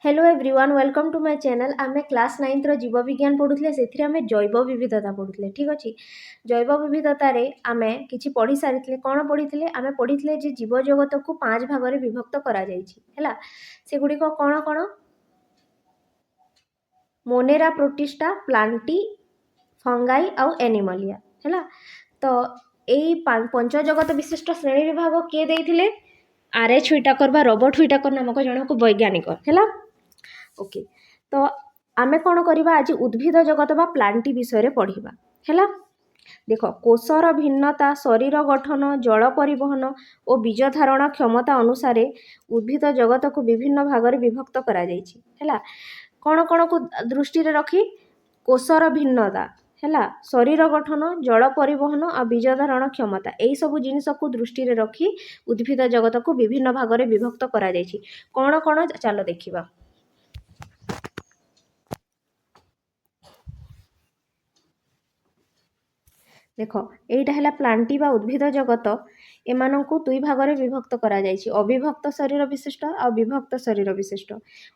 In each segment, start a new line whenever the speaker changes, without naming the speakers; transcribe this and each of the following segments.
Hello everyone welcome to my channel आमे class 9th रो जीव विज्ञान पढुथले सेथिरे आमे जैव विविधता पढुथले ठीक अछि जैव विविधता रे आमे किछि पढी सारिथले कोन पढिथले आमे पढिथले जे जीव जगत को पांच भाग रे विभक्त करा जायछि हैला से गुडी को कोन कोन मोनेरा प्रोटिस्टा प्लांटी फंगाई आउ एनिमलिया हैला तो एई पंच जगत विशिष्ट श्रेणी विभाग के देइथिले आर.एच. व्हिटाकर बा रॉबर्ट व्हिटाकर नामक जणको वैज्ञानिक हैला ओके तो आमे कौन करवा आज उद्भिद जगत बा प्लांटी विषय पढ़ा है देख कोषर भिन्नता शरीर गठन जल परिवहन और बीज धारण क्षमता अनुसार उद्भिद जगत को विभिन्न भाग में विभक्त करा जायछि हैला कौन कौन को दृष्टि रखी कोषर भिन्नता है शरीर गठन जल परिवहन और बीज धारण क्षमता यही सब जिनस को दृष्टि रखी उद्भिद जगत को विभिन्न भाग में विभक्त करा जायछि कौन कौन चलो देखिबा देख एटा है प्लांटी बा उद्भिद जगत एमानंकु दुई भाग में विभक्त करा जायछि अविभक्त शरीर विशिष्ट और विभक्त शरीर विशिष्ट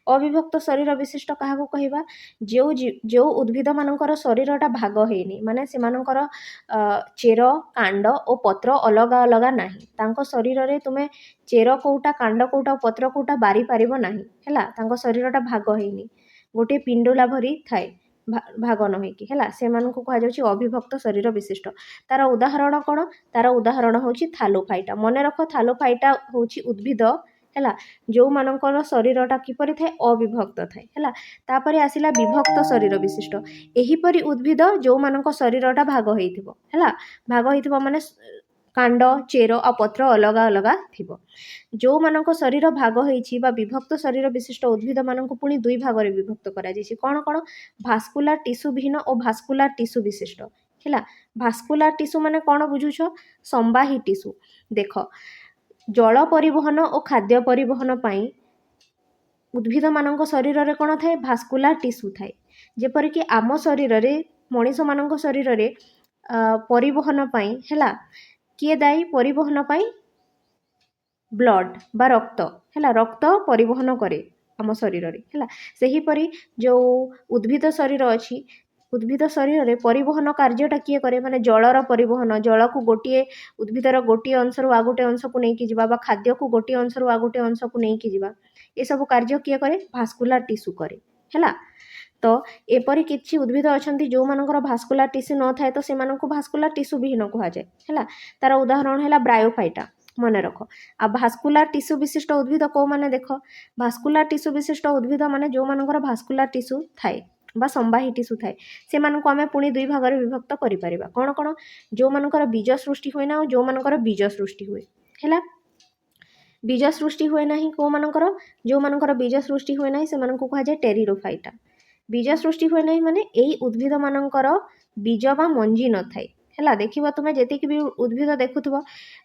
अविभक्त शरीर विशिष्ट क्या कहवा जो जो उद्भिद मानकर शरीरटा भाग होनी माने से मानकर चेर कांड और पत्र अलग अलग नाही तांको शरीर रे तुमे चेर कोटा कांड कोटा पत्र कोटा बारी पारिबो नाही हैला तांको शरीरटा भाग होनी गोटे पिंडुला भरी थाए भाग न होइकी हैला से मानकु कहा जाउछि अविभक्त शरीर विशिष्ट तार उदाहरण कौन तार उदाहरण होछि थालोफाइटा मन रख थालोफाइटा होछि उद्भिद हैला जो मानकर शरीरटा किपरि थाए अविभक्त थाए हैला तापरे आसिला विभक्त शरीर विशिष्ट एहिपरि उद्भिद जो मानक शरीरटा भाग होइथिबो हैला भाग होइथिबो माने कांड चेर आ पत्र अलग अलग थिबो जो मानक शरीर भाग होइछि बा विभक्त शरीर विशिष्ट उद्भिद मानक पुणी दुई भाग रे विभक्त करा जायछि कोन कोन भास्कुलार टिश्यू भिन्न और भास्कुलार टिश्यू विशिष्ट हैला भास्कुलार टिश्यू माने कोन बुझुछ संवाही टिश्यू देख जल परिवहन और खाद्य परिवहन पाई उद्भिद मानक शरीर रे कोन थाए भास्कुलार टिश्यू थाए जेपरि कि आम शरीर रे मनीष मानक शरीर रे परिवहन पाई हैला किए दायी परिवहन पाई ब्लड बा रक्त है रक्त परिवहन करे आम शरीर रे है परी जो उद्भिद शरीर अच्छी उद्भिद शरीर रे परिवहन कार्यटा किए करे माने जलर परिवहन जल को गोटे उद्भिदर गोटे अंश रु आ गोटे अंश को लेकिन जीवा बा खाद्य को गोटे अंश रु आ गोटे अंश को लेकिन जीवा ये सब कार्य किए करे भास्कुलार टिश्यू करे है तो एपरी किछि उद्भिद अछंती जो मानकर भास्कुलार टिश्यू न थाए तो से मानक भास्कुलार टिश्यू विहीन कहा जाए है तार उदाहरण है ब्रायोफाइटा मन रख आ भास्कुलार टिश्यू विशिष्ट उद्भिद को माने देख भास्कुलार टिश्यू विशिष्ट उद्भिद माने जो मानकर भास्कुलार टिश्यू थाए बा संवाही टिश्यू थाए से मानक आमे पुणी दुई भाग में विभक्त करि परिबा कोन कोन जो मानकर बीज सृष्टि होय ना जो मानकर बीज सृष्टि हुए हैला बीज सृष्टि हुए नाही को मानकर जो मानकर बीज सृष्टि हुए नाही से मानक कहा जाए टेरिडोफाइटा बीज सृष्टि हुए नहीं माने एई उद्भिद मानकर बीज बा मंजी न थाए हैला देखिबो तुमे जेतिक भी उद्भिद देखुथबो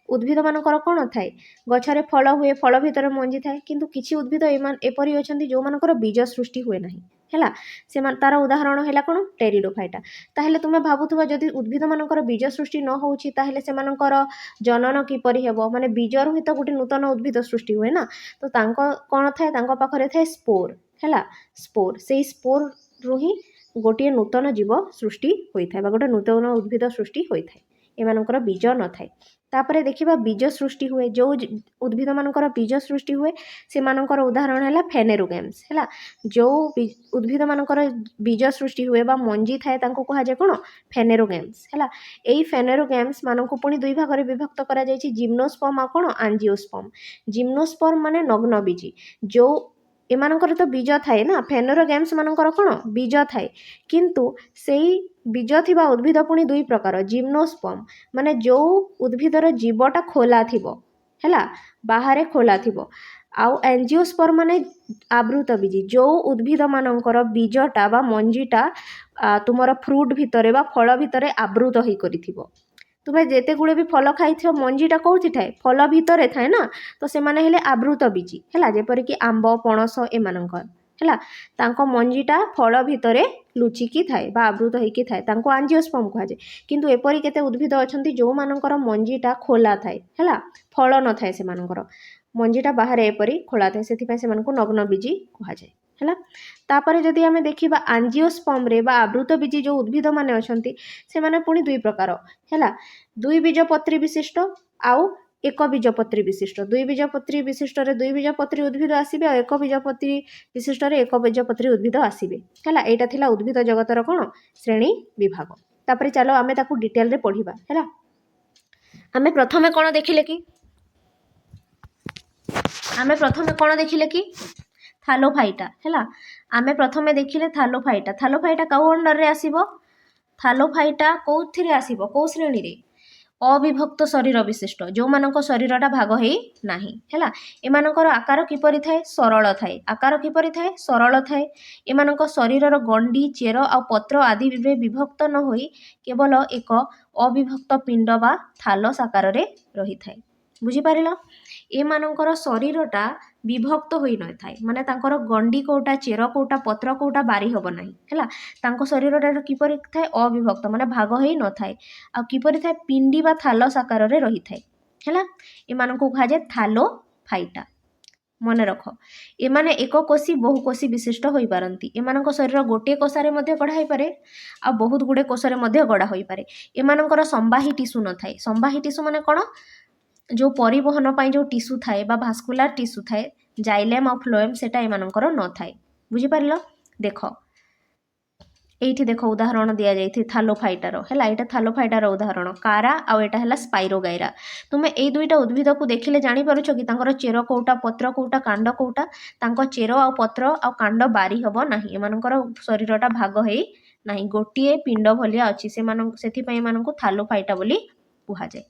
उद्भिद मानकर कोन थाए गछरे फल हुए फल भितर मंजी थाए किंतु किछि उद्भिद एपरि अछंती जो मानकर बीज सृष्टि हुए नाही हैला से तार उदाहरण हैला कोन टेरिडोफाइटा ताहेले तुमे भाबुथबो जदि उद्भिद मानकर बीज सृष्टि न होउछि ताहेले से मानकर जनन किपरि हेबो माने बीजरु हि तो गोटे नूतन उद्भिद सृष्टि हुए ना तो तांको कोन थाए तांको पाखरे थाए स्पोर हैला स्पोर से स्पोर रु ही गोटे नूतन जीव सृष्टि होता है गोटे नूतन उद्भिद सृष्टि होता है एमानकर बीज न थाए तापरे देखिबा बीज सृष्टि हुए जो उद्भिद मानकर बीज सृष्टि हुए से मानकर उदाहरण है फेनेरोगेम्स है जो उद्भिद मानकर बीज सृष्टि हुए बा मंजी थाए तांको कहा जाए कोन फेनेरोगेम्स है एई फेनेरोगेम्स मानक पुणी दुई भाग में विभक्त करा जायछि जिम्नोस्पर्म आ कोन एंजियोस्पर्म जिम्नोस्पर्म माने नग्न बीजी जो एमानकर तो बीज थाए ना फेनेरोगेम्स मानकर कोन बीज थाए किंतु सेई बीज थिबा उद्भिद पुणी दुई प्रकार जिम्नोस्पर्म माने जो उद्भिदर जीवटा खोला थिबो हैला बाहरे खोला थिबो आउ एंजियोस्पर्म माने आवृत बीजी जो उद्भिद मानकर बीजटा बा मंजीटा तुमर फ्रूट भितरे बा फल भितरे आवृत होई करिथिबो तुम्हें जेते गुड़े भी फल खाई मंजीटा कौटी थाए फल भितर थाए ना तो से माने हेले आवृत बीजी है जेपरि कि आंब पणस एमानकर है मंजीटा फल भितर लुचिकी थाए बा आवृत होइकी थाए तांको एंजियोस्पर्म कहा जाए किंतु एपरि केते उद्भिद अछंती जो मानकर मंजीटा खोला थाए है फल न थाए से मानकर मंजीटा बाहर एपरि खोला थाए से नग्न बीजी कहा जाए। है। तापर जदि आम देखा आंजियोस्पर्म बा आवृतबीजी जो उद्भिद माने अछंती से माने पुणी दुई प्रकार है, दुई बीजपत्री विशिष्ट आउ एक बीजपत्री विशिष्ट। दुई बीजपत्री विशिष्ट दुई बीजपत्री उद्भिद आसबे, एक बीजपत्री विशिष्ट एक बीजपत्री उद्भिद आसबे है। यहाँ थिला उद्भिद जगतर कौन श्रेणी विभाग। तापर चलो आम ताकू डिटेल रे पढ़िबा है। आम प्रथमे कौन देखिले कि थालोफाइटा है। आम प्रथमे देखिले थालोफाइटा। थालोफाइटा कौ अंडर रे आसीबो? थालोफाइटा कौथिरे आसीबो, कौ श्रेणी रे? अविभक्त शरीर विशिष्ट, जो मानक शरीरटा भाग है नाही है। एमानकर आकार किपरि थाए? सरल थाए। आकार किपरि थाए? सरल थाए। एमानक शरीरर गंडी चेर आ पत्र आदि रे विभक्त न होई केवल एक अविभक्त पिंड बा थालस आकार रे रही थाए। बुझी पारिल? एमानकर शरीरटा विभक्त होई न थाए, माने तांकर गंडी कोटा चेर कोटा पत्र कोटा बारी हब नाही है। तांको शरीरटा किपरि थाए? अविभक्त, माने भाग होई न थाए। आ किपरि थाए? पिंडी बा थालस आकार रे रही थाए है। एमानकु कहा जाए थालोफाइटा। मन रख, एमाने एक कोशी बहुकोशी विशिष्ट होई पारंती। एमानक शरीर गोटे कोषारे मध्य गढ़ा होई पारे आ बहुत गुडे कोषारे मध्य गढ़ा होई पारे। एमानकर संवाही टिश्यू न थाए। संवाही टिश्यू माने कोन? जो परिवहन पाई जो टिश्यू थाए बा भास्कुलार टिश्यू थाए, जाइलेम और फ्लोएम, सेटा एमानकर न थाए। बुझी पारिल? देख एठी देख उदाहरण दिया जाइथि थालोफाइटार है। यहाँ थालोफाइटार उदाहरण कारा आउ एटा है स्पाइरोगाइरा। तुमे ए दुईटा उद्भिद को देखिले जानी पारुछ कि तांकर चेर कोटा पत्र कोटा कांड कोटा? तांको चेर आ पत्र आ कांड बारी हबो नाही। एमानकर शरीरटा भाग हेई नाही, गोटिए पिंड भलिया अछि। सेथि पई एमानकु थालोफाइटा बोली कुहा जाय।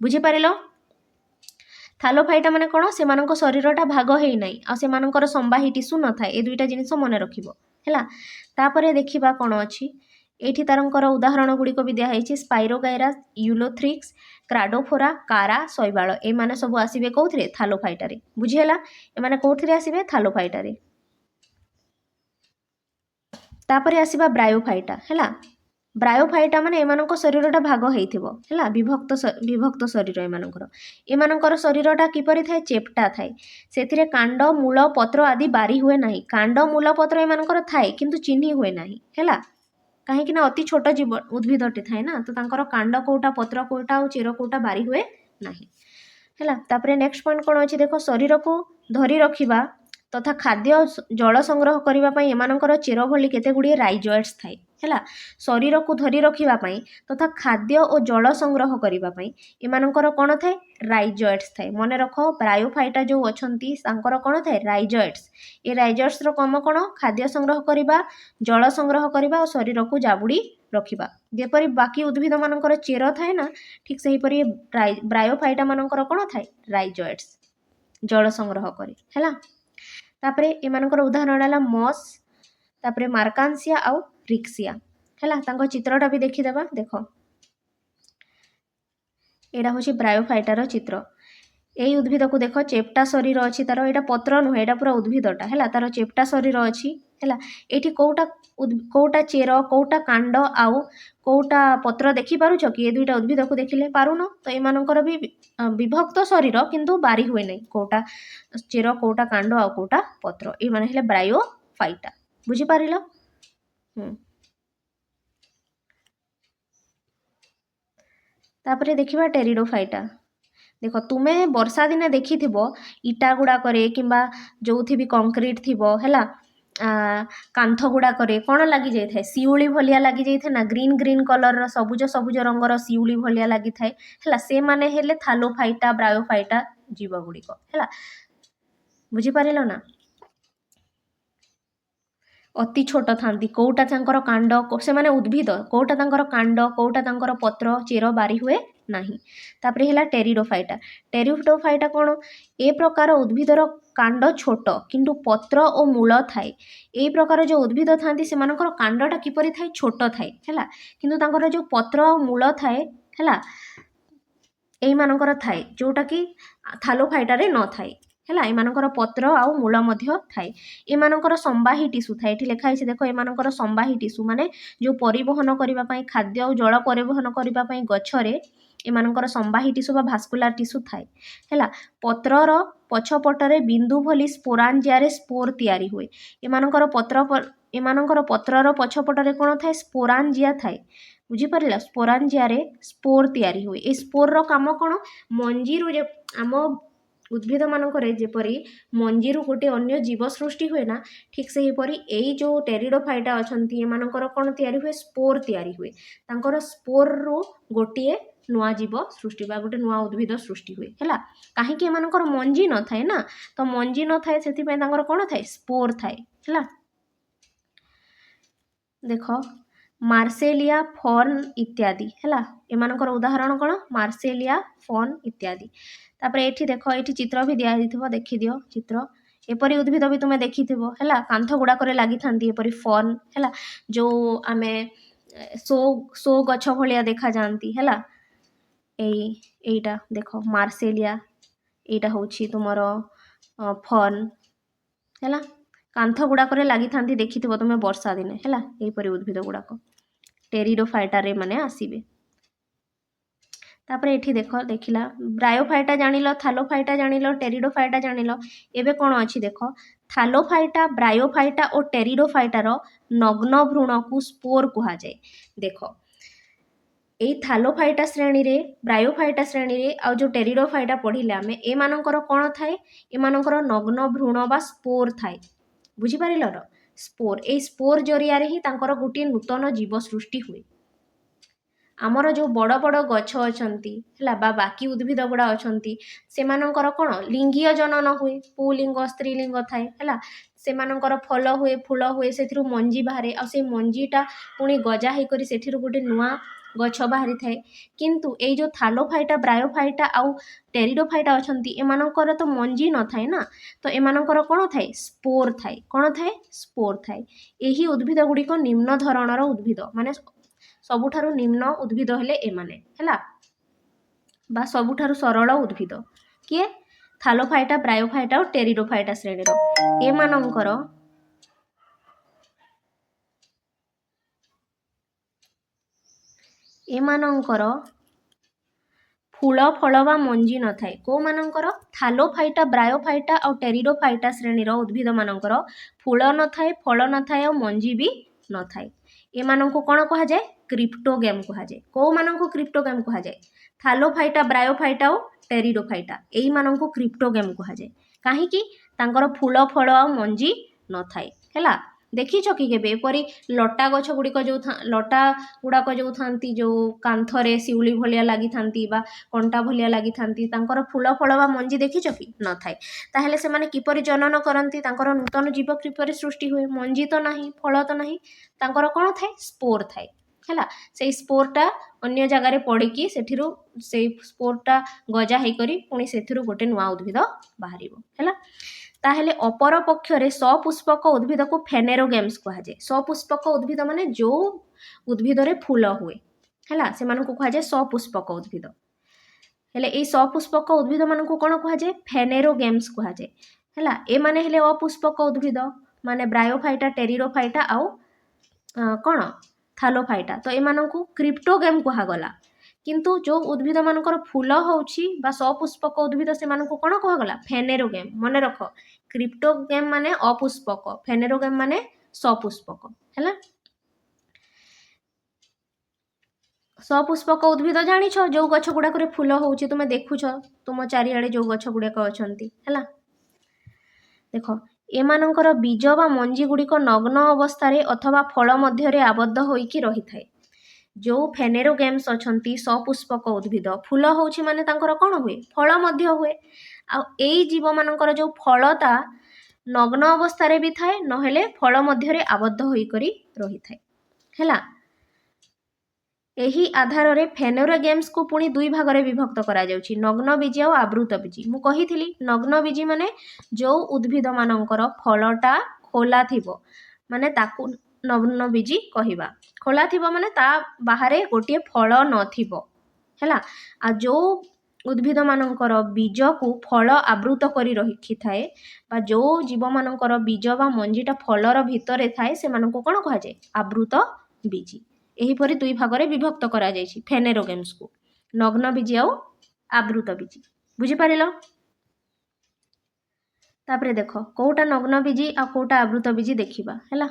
बुझी पारिल? थालोफाइटा माने कोन? सेमानक शरीरटा भाग हेई नाही आ सेमानकर संवाही टिश्यू न थाए। ए दुईटा जिनिस मने रखिबो है। तापरे देखिबा कोन अछि एठी तारंकर उदाहरण गुडी को भी दिया हैछि स्पाइरोगाइरा, यूलोथ्रिक्स, क्राडोफोरा, कारा, शैवाल। ए माने सब आसीबे कोउथरे? थालोफाइटा रे। बुझी हैला? ए माने कोउथरे आसीबे? थालोफाइटा रे। तापरे आसीबा ब्रायोफाइटा हैला। ब्रायोफाइटा माने एमानक शरीरटा भाग हेइथिबो हैला, विभक्त शरीर एमानकर शरीरटा किपरि थाए? चेप्टा थाए। सेथिरे कांड मूल पत्र आदि बारी हुए नाही। कांड मूल पत्र एमानकर थाए किंतु चिन्ही हुए नाही हैला, काहेकि ना अति छोट जीव उद्भिदटे थाए ना, तो तांकर कांड कोटा पत्र कोटा और चेर कोटा बारी हुए नाही हैला। तापरे नेक्स्ट पॉइंट कोन अछि देखो, शरीर को धरी रखिबा तथा खाद्य जल संग्रह करबा पई एमानकर चेर भली केते गुडी राइजोइड्स थाए हैला। शरीर को धरी रखिबा पई तथा खाद्य और जल संग्रह करबा पई एमानकर कोन थाए? राइजोइड्स थाए। मने रखो ब्रायोफाइटा जो अछंती तांकर कोन थाए? राइजोइड्स। ए राइजोइड्स रो काम कोन? खाद्य संग्रह करबा, जल संग्रह करबा और शरीर को जाबुडी रखिबा। जेपरि बाकी उद्भिद मानकर चेर थाए ना, ठीक सही परि ब्रायोफाइटा मानकर कोन थाए? राइजोइड्स, जल संग्रह करे हैला। तापरे एमानकर उदाहरण हला मॉस, तापरे मार्कांसिया आउ रिक्सिया हैला। तांको चित्रटा भी देखि देबा। देखो एडा होछि ब्रायोफाइटार चित्र। एई उद्भिद को देखो चेप्टा शरीर अछि तार, एटा पत्र नुहे, एटा पूरा उद्भिदटा हैला। तार चेप्टा शरीर अछि हैला। एठी कोटा चेर कोटा कांड आउ कोटा पत्र देखि पारुछ कि? ए दुईटा उद्भिद को देखिले पारुनो, तो एमानकर भी विभक्त शरीर किंतु बारी हुए नै। कोटा चेर कोटा कांड आउ कोटा पत्र, ए माने हेले ब्रायोफाइटा। बुझी पारिल? तापरे देखिबा टेरिडोफाइटा। देखो तुमे वर्षा दिने देखि थिबो इटा गुडा करे किंबा जोथि भी कंक्रीट थिबो हैला, कांथ गुडा करे कोन लागि जाय थाए? सिउली भलिया लागि जाय थाए ना, ग्रीन ग्रीन कलर रो सबुज सबुज रंगर सिउली भलिया लागि थाए हैला। से माने हेले थालोफाइटा ब्रायोफाइटा जीव गुडी को हैला। बुझी पारिल ना? अति छोट थांती, कोटा तांकर कांड से माने उद्भिद, कोटा तांकर कांड कोटा तांकर पत्र चेर बारी हुए नाही। तापरे हेला टेरिडोफाइटा। टेरिडोफाइटा कोन? ए प्रकार उद्भिदर कांड छोट किंतु पत्र और मूल थाए। ए प्रकार जो उद्भिद थांती से मानकर कांडटा किपरि थाए? छोट थाए हैला, किंतु तांकर जो पत्र और मूल थाए हैला, एई मानकर थाए जोटा कि थालोफाइटा रे न थाए। ହେଲା। ଏମାନଙ୍କର ପତ୍ର ଆଉ ମୂଳ ମଧ୍ୟ ଥାଏ। ଏମାନଙ୍କର ସମ୍ବାହୀ ଟିସୁ ଥାଏ। ଏଠି ଲେଖା ହେଇଛି ଦେଖ, ଏମାନଙ୍କର ସମ୍ବାହୀ ଟିସୁ ମାନେ ଯେଉଁ ପରିବହନ କରିବା ପାଇଁ ଖାଦ୍ୟ ଆଉ ଜଳ ପରିବହନ କରିବା ପାଇଁ ଗଛରେ ଏମାନଙ୍କର ସମ୍ବାହୀ ଟିସୁ ବା ଭାସ୍କୁଲାର ଟିସୁ ଥାଏ। ହେଲା। ପତ୍ରର ପଛପଟରେ ବିନ୍ଦୁ ଭଳି ସ୍ପୋରାଞ୍ଜିଆରେ ସ୍ପୋର ତିଆରି ହୁଏ। ଏମାନଙ୍କର ପତ୍ରର ପଛପଟରେ କ'ଣ ଥାଏ? ସ୍ପୋରାଞ୍ଜିଆ ଥାଏ। ବୁଝିପାରିଲା? ସ୍ପୋରାଞ୍ଜିଆରେ ସ୍ପୋର ତିଆରି ହୁଏ। এই ସ୍ପୋରର କାମ କ'ଣ? ମଞ୍ଜିରୁ ଆମ ଉଦ୍ଭିଦ ମାନଙ୍କରେ ଯେପରି ମଞ୍ଜିରୁ ଗୋଟେ ଅନ୍ୟ ଜୀବ ସୃଷ୍ଟି ହୁଏ ନା, ଠିକ୍ ସେହିପରି ଏଇ ଯେଉଁ ଟେରିଡୋଫାଇଟା ଅଛନ୍ତି ଏମାନଙ୍କର କ'ଣ ତିଆରି ହୁଏ? ସ୍ପୋର ତିଆରି ହୁଏ। ତାଙ୍କର ସ୍ପୋରରୁ ଗୋଟିଏ ନୂଆ ଜୀବ ସୃଷ୍ଟି ବା ଗୋଟେ ନୂଆ ଉଦ୍ଭିଦ ସୃଷ୍ଟି ହୁଏ। ହେଲା। କାହିଁକି? ଏମାନଙ୍କର ମଞ୍ଜି ନଥାଏ ନା, ତ ମଞ୍ଜି ନଥାଏ ସେଥିପାଇଁ ତାଙ୍କର କ'ଣ ଥାଏ? ସ୍ପୋର ଥାଏ। ହେଲା। ଦେଖ, ମାର୍ସେଲିଆ ଫର୍ନ ଇତ୍ୟାଦି। ହେଲା। ଏମାନଙ୍କର ଉଦାହରଣ କ'ଣ? ମାର୍ସେଲିଆ ଫର୍ନ ଇତ୍ୟାଦି। ତାପରେ ଏଠି ଦେଖ, ଏଠି ଚିତ୍ର ବି ଦିଆଯାଇଥିବ, ଦେଖିଦିଅ ଚିତ୍ର। ଏପରି ଉଦ୍ଭିଦ ବି ତୁମେ ଦେଖିଥିବ। ହେଲା। କାନ୍ଥ ଗୁଡ଼ାକରେ ଲାଗିଥାନ୍ତି ଏପରି ଫର୍ନ। ହେଲା। ଯେଉଁ ଆମେ ସୋ ଗଛ ଭଳିଆ ଦେଖାଯାଆନ୍ତି। ହେଲା। ଏଇଟା ଦେଖ ମାର୍ସେଲିଆ, ଏଇଟା ହେଉଛି ତୁମର ଫର୍ନ। ହେଲା। କାନ୍ଥ ଗୁଡ଼ାକରେ ଲାଗିଥାନ୍ତି, ଦେଖିଥିବ ତୁମେ ବର୍ଷା ଦିନେ। ହେଲା। ଏହିପରି ଉଦ୍ଭିଦ ଗୁଡ଼ାକ ଟେରିଡୋଫାଇଟାରେ ମାନେ ଆସିବେ। ତାପରେ ଏଠି ଦେଖ, ଦେଖିଲା ବ୍ରାୟୋଫାଇଟା ଜାଣିଲ, ଥାଲୋଫାଇଟା ଜାଣିଲ, ଟେରିଡୋଫାଇଟା ଜାଣିଲ। ଏବେ କ'ଣ ଅଛି ଦେଖ, ଥାଲୋଫାଇଟା, ବ୍ରାୟୋଫାଇଟା ଓ ଟେରିଡୋଫାଇଟାର ନଗ୍ନ ଭ୍ରୂଣକୁ ସ୍ପୋର କୁହାଯାଏ। ଦେଖ, ଏଇ ଥାଲୋଫାଇଟା ଶ୍ରେଣୀରେ, ବ୍ରାୟୋଫାଇଟା ଶ୍ରେଣୀରେ ଆଉ ଯେଉଁ ଟେରିଡୋଫାଇଟା ପଢ଼ିଲେ ଆମେ, ଏମାନଙ୍କର କ'ଣ ଥାଏ? ଏମାନଙ୍କର ନଗ୍ନ ଭ୍ରୂଣ ବା ସ୍ପୋର ଥାଏ। ବୁଝିପାରିଲ? ସ୍ପୋର, ଏଇ ସ୍ପୋର ଜରିଆରେ ହିଁ ତାଙ୍କର ଗୋଟିଏ ନୂତନ ଜୀବ ସୃଷ୍ଟି ହୁଏ। ଆମର ଯେଉଁ ବଡ଼ ବଡ଼ ଗଛ ଅଛନ୍ତି, ହେଲା, ବା ବାକି ଉଦ୍ଭିଦ ଗୁଡ଼ା ଅଛନ୍ତି, ସେମାନଙ୍କର କ'ଣ ଲିଙ୍ଗୀୟ ଜନନ ହୁଏ। ପୁଲିଙ୍ଗ ସ୍ତ୍ରୀଲିଙ୍ଗ ଥାଏ। ହେଲା। ସେମାନଙ୍କର ଫଳ ହୁଏ, ଫୁଲ ହୁଏ, ସେଥିରୁ ମଞ୍ଜି ବାହାରେ, ଆଉ ସେଇ ମଞ୍ଜିଟା ପୁଣି ଗଜା ହେଇକରି ସେଥିରୁ ଗୋଟେ ନୂଆ ଗଛ ବାହାରିଥାଏ। କିନ୍ତୁ ଏଇ ଯେଉଁ ଥାଲୋଫାଇଟା, ବ୍ରାୟୋଫାଇଟା ଆଉ ଟେରିଡୋଫାଇଟା ଅଛନ୍ତି, ଏମାନଙ୍କର ତ ମଞ୍ଜି ନଥାଏ ନା, ତ ଏମାନଙ୍କର କ'ଣ ଥାଏ? ସ୍ପୋର ଥାଏ। କ'ଣ ଥାଏ? ସ୍ପୋର ଥାଏ। ଏହି ଉଦ୍ଭିଦ ଗୁଡ଼ିକ ନିମ୍ନ ଧରଣର ଉଦ୍ଭିଦ, ମାନେ ସବୁଠାରୁ ନିମ୍ନ ଉଦ୍ଭିଦ ହେଲେ ଏମାନେ। ହେଲା। ବା ସବୁଠାରୁ ସରଳ ଉଦ୍ଭିଦ କିଏ? ଥାଲୋଫାଇଟା, ବ୍ରାୟୋଫାଇଟା ଆଉ ଟେରିଡୋଫାଇଟା ଶ୍ରେଣୀର। ଏମାନଙ୍କର ଫୁଳ, ଫଳ ବା ମଞ୍ଜି ନଥାଏ। କୋଉମାନଙ୍କର? ଥାଲୋଫାଇଟା, ବ୍ରାୟୋଫାଇଟା ଆଉ ଟେରିଡୋଫାଇଟା ଶ୍ରେଣୀର ଉଦ୍ଭିଦ ମାନଙ୍କର ଫୁଳ ନଥାଏ, ଫଳ ନଥାଏ ଆଉ ମଞ୍ଜି ବି ନଥାଏ। ଏମାନଙ୍କୁ କ'ଣ କୁହାଯାଏ? କ୍ରିପ୍ଟୋଗେମ୍ କୁହାଯାଏ। କୋଉମାନଙ୍କୁ କ୍ରିପ୍ଟୋଗେମ୍ କୁହାଯାଏ? ଥାଲୋଫାଇଟା, ବ୍ରାୟୋଫାଇଟା ଆଉ ଟେରିଡୋଫାଇଟା, ଏଇମାନଙ୍କୁ କ୍ରିପ୍ଟୋଗେମ୍ କୁହାଯାଏ। କାହିଁକି? ତାଙ୍କର ଫୁଳ, ଫଳ ଆଉ ମଞ୍ଜି ନଥାଏ। ହେଲା। ଦେଖିଛ କି କେବେ ଏପରି ଲଟା ଗଛ ଗୁଡ଼ିକ ଲଟା ଗୁଡ଼ାକ ଯେଉଁ ଥାନ୍ତି, ଯେଉଁ କାନ୍ଥରେ ଶିଉଳି ଭଳିଆ ଲାଗିଥାନ୍ତି ବା କଣ୍ଟା ଭଳିଆ ଲାଗିଥାନ୍ତି, ତାଙ୍କର ଫୁଳ, ଫଳ ବା ମଞ୍ଜି ଦେଖିଛ କି? ନଥାଏ। ତାହେଲେ ସେମାନେ କିପରି ଜନନ କରନ୍ତି? ତାଙ୍କର ନୂତନ ଜୀବ କିପରି ସୃଷ୍ଟି ହୁଏ? ମଞ୍ଜି ତ ନାହିଁ, ଫଳ ତ ନାହିଁ, ତାଙ୍କର କ'ଣ ଥାଏ? ସ୍ପୋର ଥାଏ। ହେଲା। ସେଇ ସ୍ପୋରଟା ଅନ୍ୟ ଜାଗାରେ ପଡ଼ିକି ସେଠିରୁ ସେଇ ସ୍ପୋରଟା ଗଜା ହେଇକରି ପୁଣି ସେଥିରୁ ଗୋଟେ ନୂଆ ଉଦ୍ଭିଦ ବାହାରିବ। ହେଲା। ତାହେଲେ ଅପର ପକ୍ଷରେ ସପୁଷ୍ପକ ଉଦ୍ଭିଦକୁ ଫେନେରୋଗେମ୍ସ କୁହାଯାଏ। ସପୁଷ୍ପକ ଉଦ୍ଭିଦ ମାନେ ଯେଉଁ ଉଦ୍ଭିଦରେ ଫୁଲ ହୁଏ। ହେଲା। ସେମାନଙ୍କୁ କୁହାଯାଏ ସପୁଷ୍ପକ ଉଦ୍ଭିଦ। ହେଲେ ଏଇ ସପୁଷ୍ପକ ଉଦ୍ଭିଦ ମାନଙ୍କୁ କ'ଣ କୁହାଯାଏ? ଫେନେରୋଗେମ୍ସ କୁହାଯାଏ। ହେଲା। ଏମାନେ ହେଲେ ଅପୁଷ୍ପକ ଉଦ୍ଭିଦ, ମାନେ ବ୍ରାୟୋଫାଇଟା, ଟେରିଡୋଫାଇଟା ଆଉ କ'ଣ ଥାଲୋଫାଇଟା। ତ ଏମାନଙ୍କୁ କ୍ରିପ୍ଟୋଗେମ୍ କୁହାଗଲା। କିନ୍ତୁ ଯେଉଁ ଉଦ୍ଭିଦ ମାନଙ୍କର ଫୁଲ ହେଉଛି ବା ସପୁଷ୍ପକ ଉଦ୍ଭିଦ, ସେମାନଙ୍କୁ କ'ଣ କୁହାଗଲା? ଫେନେରୋଗେମ୍। ମନେ ରଖ, କ୍ରିପ୍ଟୋଗେମ୍ ମାନେ ଅପୁଷ୍ପକ, ଫେନେରୋଗେମ୍ ମାନେ ସପୁଷ୍ପକ। ହେଲା। ସପୁଷ୍ପକ ଉଦ୍ଭିଦ ଜାଣିଛ, ଯେଉଁ ଗଛ ଗୁଡ଼ାକରେ ଫୁଲ ହେଉଛି, ତୁମେ ଦେଖୁଛ ତୁମ ଚାରିଆଡ଼େ ଯେଉଁ ଗଛ ଗୁଡ଼ାକ ଅଛନ୍ତି। ହେଲା। ଦେଖ, ଏମାନଙ୍କର ବୀଜ ବା ମଞ୍ଜି ଗୁଡ଼ିକ ନଗ୍ନ ଅବସ୍ଥାରେ ଅଥବା ଫଳ ମଧ୍ୟରେ ଆବଦ୍ଧ ହୋଇକି ରହିଥାଏ। ଯେଉଁ ଫେନେରୋଗେମ୍ସ ଅଛନ୍ତି, ସପୁଷ୍ପକ ଉଦ୍ଭିଦ, ଫୁଲ ହେଉଛି ମାନେ ତାଙ୍କର କ'ଣ ହୁଏ? ଫଳ ମଧ୍ୟ ହୁଏ। ଆଉ ଏଇ ଜୀବମାନଙ୍କର ଯେଉଁ ଫଳଟା ନଗ୍ନ ଅବସ୍ଥାରେ ବି ଥାଏ, ନହେଲେ ଫଳ ମଧ୍ୟରେ ଆବଦ୍ଧ ହୋଇକରି ରହିଥାଏ। ହେଲା। ଏହି ଆଧାରରେ ଫେନେରୋଗେମ୍ସକୁ ପୁଣି ଦୁଇ ଭାଗରେ ବିଭକ୍ତ କରାଯାଉଛି, ନଗ୍ନ ବୀଜି ଆଉ ଆବୃତ ବୀଜି। ମୁଁ କହିଥିଲି ନଗ୍ନ ବୀଜି ମାନେ ଯେଉଁ ଉଦ୍ଭିଦ ମାନଙ୍କର ଫଳଟା ଖୋଲା ଥିବ, ମାନେ ତାକୁ ନଗ୍ନ ବୀଜି କହିବା। ଖୋଲା ଥିବ ମାନେ ତା ବାହାରେ ଗୋଟିଏ ଫଳ ନଥିବ। ହେଲା। ଆଉ ଯେଉଁ ଉଦ୍ଭିଦ ମାନଙ୍କର ବୀଜକୁ ଫଳ ଆବୃତ କରି ରଖିଥାଏ ବା ଯେଉଁ ଜୀବମାନଙ୍କର ବୀଜ ବା ମଞ୍ଜିଟା ଫଳର ଭିତରେ ଥାଏ ସେମାନଙ୍କୁ କ'ଣ କୁହାଯାଏ? ଆବୃତ ବୀଜି। ଏହିପରି ଦୁଇ ଭାଗରେ ବିଭକ୍ତ କରାଯାଇଛି ଫେନେରୋଗେମ୍ସକୁ, ନଗ୍ନ ବୀଜି ଆଉ ଆବୃତ ବୀଜି। ବୁଝିପାରିଲ? ତାପରେ ଦେଖ କୋଉଟା ନଗ୍ନ ବୀଜି ଆଉ କୋଉଟା ଆବୃତ ବୀଜି ଦେଖିବା ହେଲା।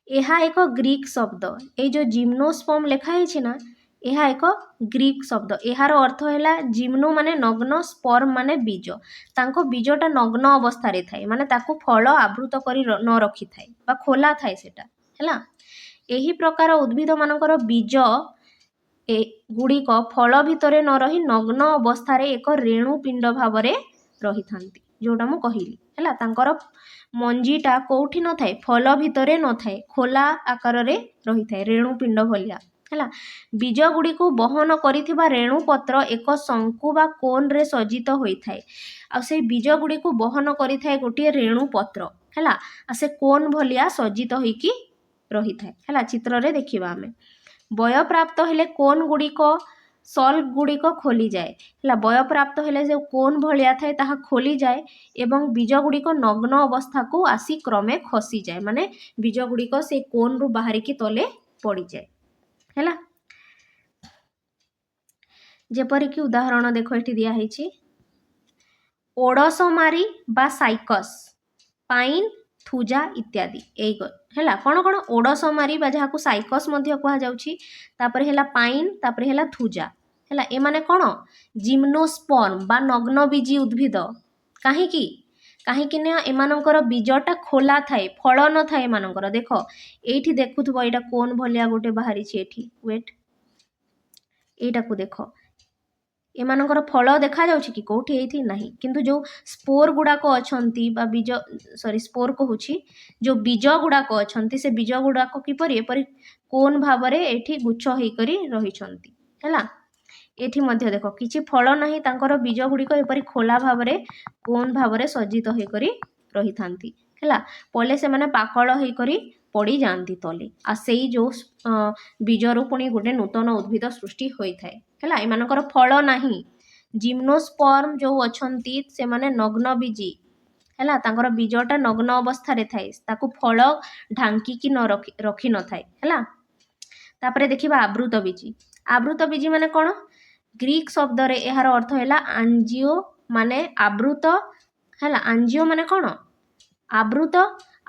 ଏହା ଏକ ଗ୍ରୀକ୍ ଶବ୍ଦ। ଏଇ ଯେଉଁ ଜିମ୍ନୋସ୍ପର୍ମ ଲେଖା ହେଇଛି ନା, ଏହା ଏକ ଗ୍ରୀକ୍ ଶବ୍ଦ। ଏହାର ଅର୍ଥ ହେଲା ଜିମ୍ନୋ ମାନେ ନଗ୍ନ, ସ୍ପର୍ମ ମାନେ ବୀଜ। ତାଙ୍କ ବୀଜଟା ନଗ୍ନ ଅବସ୍ଥାରେ ଥାଏ, ମାନେ ତାକୁ ଫଳ ଆବୃତ କରି ନ ରଖିଥାଏ ବା ଖୋଲା ଥାଏ ସେଟା ହେଲା। ଏହି ପ୍ରକାର ଉଦ୍ଭିଦ ମାନଙ୍କର ବୀଜ ଗୁଡ଼ିକ ଫଳ ଭିତରେ ନ ରହି ନଗ୍ନ ଅବସ୍ଥାରେ ଏକ ରେଣୁ ପିଣ୍ଡ ଭାବରେ ରହିଥାନ୍ତି, ଯୋଉଟା ମୁଁ କହିଲି ହେଲା। ତାଙ୍କର ମଞ୍ଜିଟା କୋଉଠି ନଥାଏ? ଫଳ ଭିତରେ ନଥାଏ, ଖୋଲା ଆକାରରେ ରହିଥାଏ, ରେଣୁ ପିଣ୍ଡ ଭଳିଆ ହେଲା। ବୀଜ ଗୁଡ଼ିକୁ ବହନ କରିଥିବା ରେଣୁ ପତ୍ର ଏକ ଶଙ୍କୁ ବା କୋନ୍ରେ ସଜ୍ଜିତ ହୋଇଥାଏ। ଆଉ ସେଇ ବୀଜ ଗୁଡ଼ିକୁ ବହନ କରିଥାଏ ଗୋଟିଏ ରେଣୁ ପତ୍ର ହେଲା। ଆଉ ସେ କୋନ୍ ଭଳିଆ ସଜ୍ଜିତ ହୋଇକି ରହିଥାଏ ହେଲା। ଚିତ୍ରରେ ଦେଖିବା ଆମେ। ବୟପ୍ରାପ୍ତ ହେଲେ କୋନ୍ ଗୁଡ଼ିକ ସଲ୍ଭ ଗୁଡ଼ିକ ଖୋଲିଯାଏ ହେଲା। ବୟପ୍ରାପ୍ତ ହେଲେ ଯେଉଁ କୋନ୍ ଭଳିଆ ଥାଏ ତାହା ଖୋଲିଯାଏ ଏବଂ ବୀଜ ଗୁଡ଼ିକ ନଗ୍ନ ଅବସ୍ଥାକୁ ଆସି କ୍ରମେ ଖସିଯାଏ, ମାନେ ବୀଜ ଗୁଡ଼ିକ ସେ କୋନ୍ରୁ ବାହାରିକି ତଳେ ପଡ଼ିଯାଏ ହେଲା। ଯେପରିକି ଉଦାହରଣ ଦେଖ ଏଠି ଦିଆହେଇଛି, ଓଡ଼ସମାରୀ ବା ସାଇକସ୍, ପାଇନ୍, ଥୁଜା ଇତ୍ୟାଦି। ଏଇ ହେଲା କ'ଣ କ'ଣ? ଓଡ଼ସମାରୀ ବା ଯାହାକୁ ସାଇକସ୍ ମଧ୍ୟ କୁହାଯାଉଛି, ତାପରେ ହେଲା ପାଇନ୍, ତାପରେ ହେଲା ଥୁଜା ହେଲା। ଏମାନେ କ'ଣ? ଜିମ୍ନୋସ୍ପର୍ମ ବା ନଗ୍ନବୀଜି ଉଦ୍ଭିଦ। କାହିଁକି? କାହିଁକି ନା ଏମାନଙ୍କର ବୀଜଟା ଖୋଲା ଥାଏ, ଫଳ ନଥାଏ ଏମାନଙ୍କର। ଦେଖ ଏଇଠି ଦେଖୁଥିବ, ଏଇଟା କୋନ୍ ଭଳିଆ ଗୋଟେ ବାହାରିଛି ଏଠି, ୱେଟ୍, ଏଇଟାକୁ ଦେଖ, ଏମାନଙ୍କର ଫଳ ଦେଖାଯାଉଛି କି? କୋଉଠି? ଏଇଠି ନାହିଁ। କିନ୍ତୁ ଯେଉଁ ସ୍ପୋର ଗୁଡ଼ାକ ଅଛନ୍ତି ବା ସ୍ପୋର କହୁଛି, ଯେଉଁ ବୀଜ ଗୁଡ଼ାକ ଅଛନ୍ତି ସେ ବୀଜ ଗୁଡ଼ାକ କିପରି ଏପରି କୋନ୍ ଭାବରେ ଏଠି ଗୁଚ୍ଛ ହେଇକରି ରହିଛନ୍ତି ହେଲା। ଏଠି ମଧ୍ୟ ଦେଖ କିଛି ଫଳ ନାହିଁ, ତାଙ୍କର ବୀଜ ଗୁଡ଼ିକ ଏପରି ଖୋଲା ଭାବରେ କୋନ୍ ଭାବରେ ସଜ୍ଜିତ ହେଇକରି ରହିଥାନ୍ତି ହେଲା। ପଲେ ସେମାନେ ପାକଳ ହେଇକରି ପଡ଼ିଯାଆନ୍ତି ତଳେ, ଆଉ ସେଇ ଯେଉଁ ବୀଜରୁ ପୁଣି ଗୋଟେ ନୂତନ ଉଦ୍ଭିଦ ସୃଷ୍ଟି ହୋଇଥାଏ ହେଲା। ଏମାନଙ୍କର ଫଳ ନାହିଁ। ଜିମ୍ନୋସ୍ପର୍ମ ଯେଉଁ ଅଛନ୍ତି ସେମାନେ ନଗ୍ନ ବୀଜି ହେଲା। ତାଙ୍କର ବୀଜଟା ନଗ୍ନ ଅବସ୍ଥାରେ ଥାଏ, ତାକୁ ଫଳ ଢାଙ୍କିକି ରଖିନଥାଏ ହେଲା। ତାପରେ ଦେଖିବା ଆବୃତ ବୀଜି। ଆବୃତ ବୀଜି ମାନେ କ'ଣ? ଗ୍ରୀକ୍ ଶବ୍ଦରେ ଏହାର ଅର୍ଥ ହେଲା ଆଞ୍ଜିଓ, ମାନେ ଆବୃତ ହେଲା। ଆଞ୍ଜିଓ ମାନେ କ'ଣ? ଆବୃତ।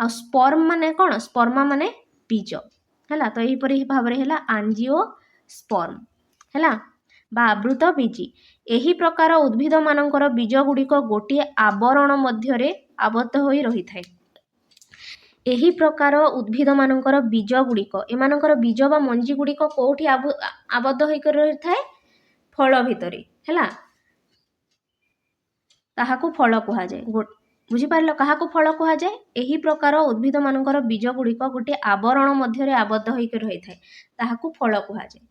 ଆଉ ସ୍ପର୍ମ ମାନେ କ'ଣ? ସ୍ପର୍ମା ମାନେ ବୀଜ ହେଲା। ତ ଏହିପରି ଭାବରେ ହେଲା ଆଞ୍ଜିଓ ସ୍ପର୍ମ ହେଲା ବା ଆବୃତ ବୀଜି। ଏହି ପ୍ରକାର ଉଦ୍ଭିଦ ମାନଙ୍କର ବୀଜ ଗୁଡ଼ିକ ଗୋଟିଏ ଆବରଣ ମଧ୍ୟରେ ଆବଦ୍ଧ ହୋଇ ରହିଥାଏ। ଏହି ପ୍ରକାର ଉଦ୍ଭିଦ ମାନଙ୍କର ବୀଜ ଗୁଡ଼ିକ, ଏମାନଙ୍କର ବୀଜ ବା ମଞ୍ଜି ଗୁଡ଼ିକ କୋଉଠି ଆବଦ୍ଧ ହୋଇକି ରହିଥାଏ? ଫଳ ଭିତରେ ହେଲା। ତାହାକୁ ଫଳ କୁହାଯାଏ। ବୁଝିପାରିଲ? କାହାକୁ ଫଳ କୁହାଯାଏ? ଏହି ପ୍ରକାର ଉଦ୍ଭିଦ ମାନଙ୍କର ବୀଜ ଗୁଡ଼ିକ ଗୋଟିଏ ଆବରଣ ମଧ୍ୟରେ ଆବଦ୍ଧ ହୋଇକି ରହିଥାଏ, ତାହାକୁ ଫଳ କୁହାଯାଏ।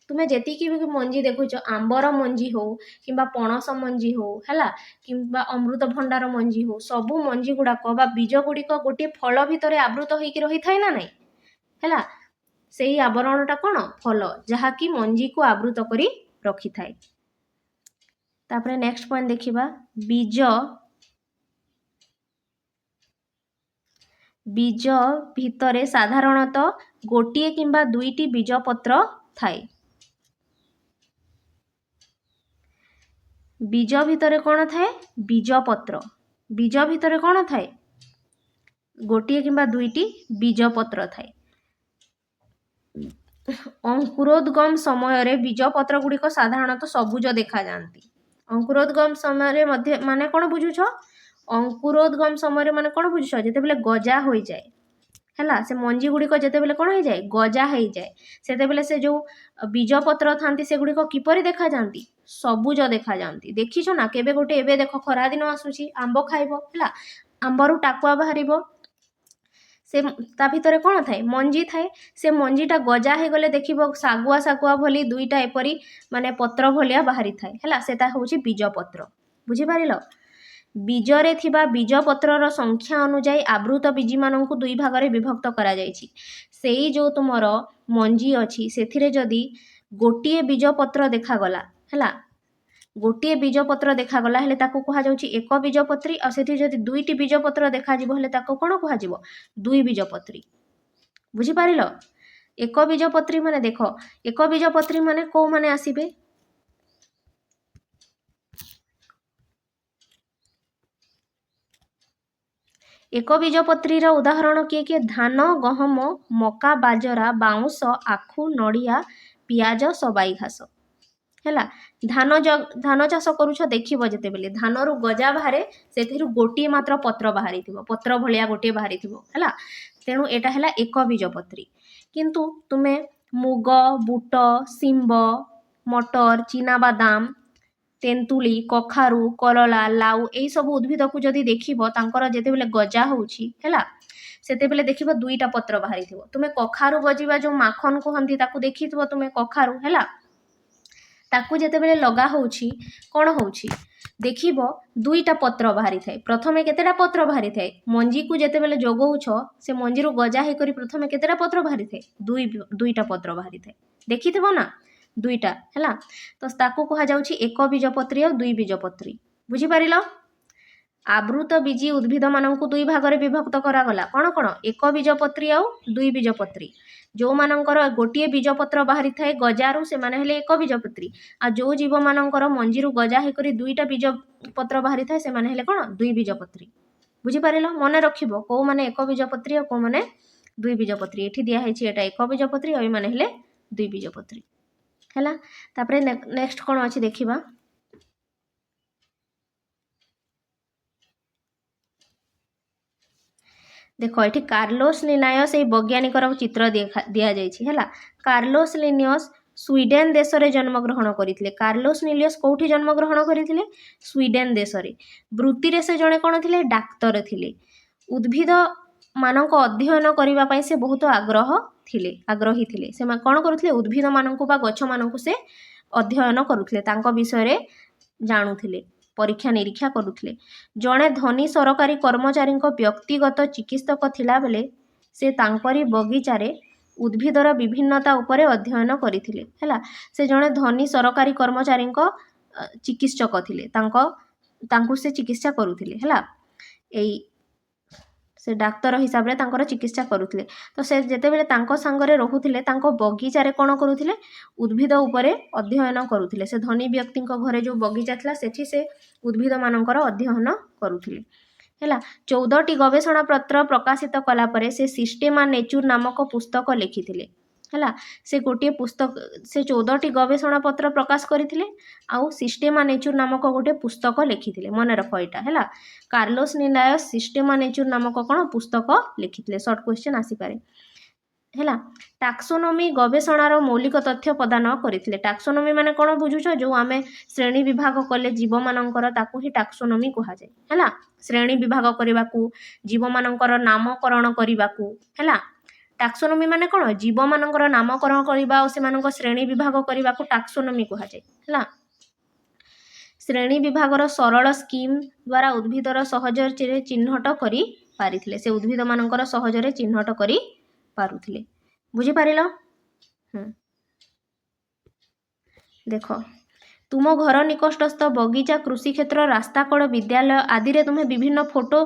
ତୁମେ ଯେତିକି ବି ମଞ୍ଜି ଦେଖୁଛ, ଆମ୍ବର ମଞ୍ଜି ହଉ କିମ୍ବା ପଣସ ମଞ୍ଜି ହଉ ହେଲା, କିମ୍ବା ଅମୃତଭଣ୍ଡାର ମଞ୍ଜି ହଉ, ସବୁ ମଞ୍ଜି ଗୁଡ଼ାକ ବା ବୀଜ ଗୁଡ଼ିକ ଗୋଟିଏ ଫଳ ଭିତରେ ଆବୃତ ହୋଇକି ରହିଥାଏ ନା ନାହିଁ ହେଲା। ସେଇ ଆବରଣଟା କ'ଣ? ଫଳ, ଯାହାକି ମଞ୍ଜିକୁ ଆବୃତ କରି ରଖିଥାଏ। ତାପରେ ନେକ୍ସଟ ପଏଣ୍ଟ ଦେଖିବା, ବୀଜ ଭିତରେ ସାଧାରଣତଃ ଗୋଟିଏ କିମ୍ବା ଦୁଇଟି ବୀଜପତ୍ର ଥାଏ। ବୀଜ ଭିତରେ କ'ଣ ଥାଏ? ବୀଜପତ୍ର। ବୀଜ ଭିତରେ କ'ଣ ଥାଏ? ଗୋଟିଏ କିମ୍ବା ଦୁଇଟି ବୀଜପତ୍ର ଥାଏ। ଅଙ୍କୁରୋଦ୍ଗମ ସମୟରେ ବୀଜପତ୍ର ଗୁଡ଼ିକ ସାଧାରଣତଃ ସବୁଜ ଦେଖାଯାଆନ୍ତି। ଅଙ୍କୁରୋଦ୍ଗମ ସମୟରେ ମଧ୍ୟ ମାନେ କ'ଣ ବୁଝୁଛ? ଅଙ୍କୁରୋଦ୍ଗମ ସମୟରେ ମାନେ କ'ଣ ବୁଝୁଛ? ଯେତେବେଳେ ଗଜା ହୋଇଯାଏ ହେଲା, ସେ ମଞ୍ଜି ଗୁଡ଼ିକ ଯେତେବେଳେ କ'ଣ ହେଇଯାଏ? ଗଜା ହେଇଯାଏ, ସେତେବେଳେ ସେ ଯେଉଁ ବୀଜପତ୍ର ଥାନ୍ତି ସେଗୁଡ଼ିକ କିପରି ଦେଖାଯାଆନ୍ତି? ସବୁଜ ଦେଖାଯାଆନ୍ତି। ଦେଖିଛ ନା କେବେ ଗୋଟେ? ଏବେ ଦେଖ ଖରାଦିନ ଆସୁଛି, ଆମ୍ବ ଖାଇବ ହେଲା, ଆମ୍ବରୁ ଟାକୁଆ ବାହାରିବ, ସେ ତା ଭିତରେ କ'ଣ ଥାଏ? ମଞ୍ଜି ଥାଏ। ସେ ମଞ୍ଜିଟା ଗଜା ହେଇଗଲେ ଦେଖିବ ଶାଗୁଆ ଶାଗୁଆ ଭଳି ଦୁଇଟା ଏପରି ମାନେ ପତ୍ର ଭଳିଆ ବାହାରିଥାଏ ହେଲା, ସେଟା ହେଉଛି ବୀଜପତ୍ର। ବୁଝିପାରିଲ? ବୀଜରେ ଥିବା ବୀଜପତ୍ରର ସଂଖ୍ୟା ଅନୁଯାୟୀ ଆବୃତ ବୀଜିମାନଙ୍କୁ ଦୁଇ ଭାଗରେ ବିଭକ୍ତ କରାଯାଇଛି। ସେଇ ଯେଉଁ ତୁମର ମଞ୍ଜି ଅଛି ସେଥିରେ ଯଦି ଗୋଟିଏ ବୀଜପତ୍ର ଦେଖାଗଲା ହେଲା, गोटे बीजपत्र देखागला हेले ताकू कुहाଯାउछि एक बीजपत्री आ सेठी जदि दुईटी बीजपत्र देखाजिबो हेले ताकू कोन कुहाजिबो दुई बीजपत्री बुझी पारिलो एक बीजपत्री माने देखो एक बीजपत्री माने को माने आसीबे एक बीजपत्री उदाहरण किए किए धान गहम मका बाजरा बाउंस आखु नड़िया पियाज सबाई घास है धान चाष करुछ देखिबो जेतेबेले धानरू गजा बाहरे सेथिरु गोटे मात्र पत्र बाहरी थिबो पत्र भलिया गोटे बाहरी थिबो हैला तेणु एटा हैला एक बीजपत्री किंतु तुमे मुग बुट सिंब मटर चीनाबादाम तेंतुली कखारू करला लाउ एई सब उद्भिद को जदि देखिबो तांकर जेतेबेले गजा होउछि हैला सेतेबेले देखिबो दुईटा पत्र बाहरी थिबो तुमे कखारू बजिबा जो माखन कहंती ताकू देखिथिबो तुमे कखारू हैला ताकू जेतेबेले लगा होउछि कोन होउछि देखिबो दुईटा पत्र बाहरी थाए प्रथमे केतेटा पत्र बाहरी थाए मंजी को जेतेबेले जोगौछ से मंजीरु गजा हे करी प्रथमे केतेटा पत्र बाहरी थाए दुईटा पत्र बाहरी थाए देखिथिबो ना दुईटा हैला तो ताकू कहा जाउछि एक बीजपत्री और दुई बीजपत्री बुझी पारिलो आवृत बीजी उद्भिद माननकु दुई भागरे विभक्त करागला कोन कोन एक बीजपत्री और दुई बीजपत्री जो मानकर गोटे बीजपत्र बाहरी थाए गजारू से माने हेले एक बीजपत्री आ जो जीव मानकर मंजीरु गजा हे करी दुईटा बीजपत्र बाहरी थाए से माने हेले कोन दुई बीजपत्री बुझी पारिलो मने रखिबो को माने एक बीजपत्री और को माने दुई बीजपत्री एठी दिया हेछि एटा एक बीजपत्री और माने हेले दुई बीजपत्री हैला तापरे नेक्स्ट कोन अछि देखिबा देखो ये कार्लोस लिनायस ये वैज्ञानिक चित्र दिया जाइछि हैला कार्लोस लिनियस स्वीडेन देश रे जन्म ग्रहण करथिले कार्लोस लिनियस कोठी जन्म ग्रहण करथिले स्वीडेन देश रे वृत्ति रे से जणे कोन थिले डाक्टर थिले उद्भिद मानक अध्ययन करिबा पई से बहुत आग्रही थिले से कोन करुथिले उद्भिद मानकु बा गछ मानकु से अध्ययन करुथिले तांको विषय रे जानुथिले परीक्षा निरीक्षा करुथिले जणे धनी सरकारी कर्मचारी व्यक्तिगत चिकित्सक थिला बेले से तांकरी बगीचा रे उद्भिदर विभिन्नता उपरे अध्ययन करिथिले हैला से जणे धनी सरकारी कर्मचारी चिकित्सक थिले तांको से चिकित्सा करुथिले हैला एई से डाक्तर हिसाब रे तांकर चिकित्सा करुथिले तो से जेतेबेले तांको संगरे रहुथिले तांको बगीचा रे कोन करुथिले उद्भिद उपरे अध्ययन करुथिले से धनी व्यक्तिंक घरे जो बगीचा थिला सेठी से उद्भिद मानकर अध्ययन करुथिले हैला 14टी गवेषणा पत्र प्रकाशित कला परे से सिस्टेमा नेचर नामक पुस्तक लिखिथिले हैला से गोटे पुस्तक से 14टी गवेषणा पत्र प्रकाश करथिले आउ सिस्टेमा नेचर नामक गोटे पुस्तक लिखिथिले मन रख एटा हैला कार्लोस लिनायस सिस्टेमा नेचर नामक कोन पुस्तक लिखिथिले शॉर्ट क्वेश्चन आसी पारे हैला टैक्सोनॉमी गवेषणार मौलिक तथ्य प्रदान करथिले टैक्सोनॉमी माने कोन बुझुछ जो आमे श्रेणी विभाग कले जीव मानकर ताकू ही टैक्सोनॉमी कहा जाय हैला श्रेणी विभाग करबाकू जीव मानकर नामकरण करबाकू हैला टैक्सोनॉमी माने कोन जीव मानकर नामकरण करबा और सेमानक श्रेणी विभाग करबाकू टैक्सोनॉमी कहा जाय हैला श्रेणी विभागर सरल स्कीम द्वारा उद्भिदर सहजरे चिन्हट करी पारिथिले से उद्भिद मानकर सहजरे चिन्हट करी पारुथिले बुझी पारिलो देखो तुम घर निकटस्थ बगीचा कृषि क्षेत्र रास्ता कड़ विद्यालय आदि रे तुम्हें विभिन्न फोटो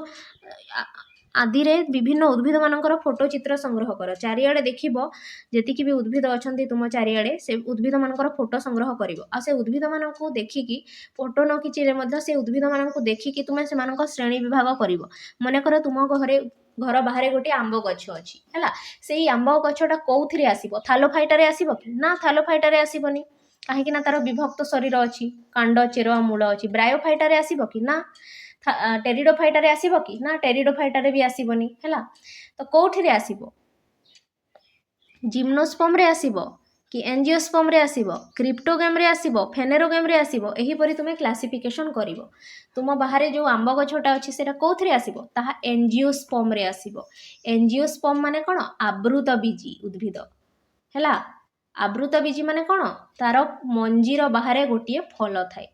आदि रे विभिन्न उद्भिद मानकर फोटो चित्र संग्रह कर चारिआडे देखिबो जेतिकी भी उद्भिद अछंती तुम चारिआडे से उद्भिद मानकर फोटो संग्रह करिवो आ से उद्भिद मानकू देखिकी फोटो न किछि रे मध्ये से उद्भिद मानकू देखिकी तुमे से मानक श्रेणी विभाग करिवो मने कर तुम घर बाहर गोटे आंब गछ अछि हैला सेही आंब गछटा कोउथरे आसीबो थालोफाइटारे आसीबो कि ना थालोफाइटारे आसीबोनी काहेकि ना तार विभक्त शरीर अछि कांड चेर मूल अछि ब्रायोफाइटारे आसीबो कि ना टेरिडोफाइटारे आसीबो कि ना टेरिडोफाइटारे भी आसीबोनी हैला तो कोउठिरे आसीबो जिम्नोस्पर्म रे आसीबो कि एंजियोस्पर्म रे आसीबो क्रिप्टोगेम रे आसीबो फेनेरोगेम रे आसीबो एही परि तुमे क्लासिफिकेशन करिवो तुम बाहर जो आंब गछटा अछि सेटा कोउथरे आसीबो ताहा एंजियोस्पर्म रे आसीबो एंजियोस्पर्म माने कोन आवृत बीजी उद्भिद हैला आवृत बीजी माने कोन तार मंजीर बाहर गोटे फल थाए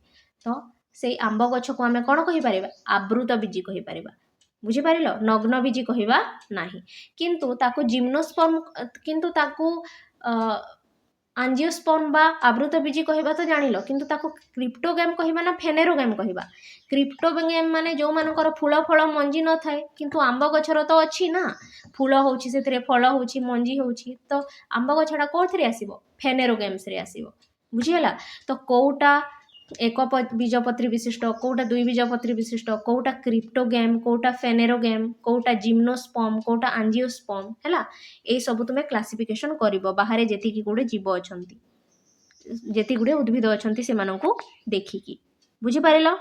तो से आंब गछ को आमे कोन कहि परिबा आवृत बीजी कहि परिबा बुझी पारिलो नग्न बीजी कहिबा नाही किंतु ताकू जिम्नोस्पर्म किंतु ताकू आंजियोस्पर्म बा आवृतबीजी कहवा तो जानिल, किंतु ताको क्रिप्टोगैम कहवा ना फेनेरोगैम कहवा। क्रिप्टोगैम माने जो मानकर फूल फल मंजी न थाए, किंतु आंब गछर तो अच्छी ना, फूल होउछि सेथिरे फल होउछि मंजी होउछि, तो आंब गछटा कोथिरे आसीबो, फेनेरोगैम्स रे आसीबो। बुझिगला। तो कोउटा एक बीजपत्री विशिष्ट, कोउटा दुई बीजपत्री विशिष्ट, कोउटा क्रिप्टोगैम, कोउटा फेनेरोगैम, कोउटा जिम्नोस्पर्म, कोउटा आंजियोस्पर्म हैला। ए सब तुमे क्लासिफिकेशन करिवो बाहरे जेतिकी गुडे जीव अछंती, जेति गुडे उद्भिद अछंती सेमानंकु देखिकी। बुझि पारिलो।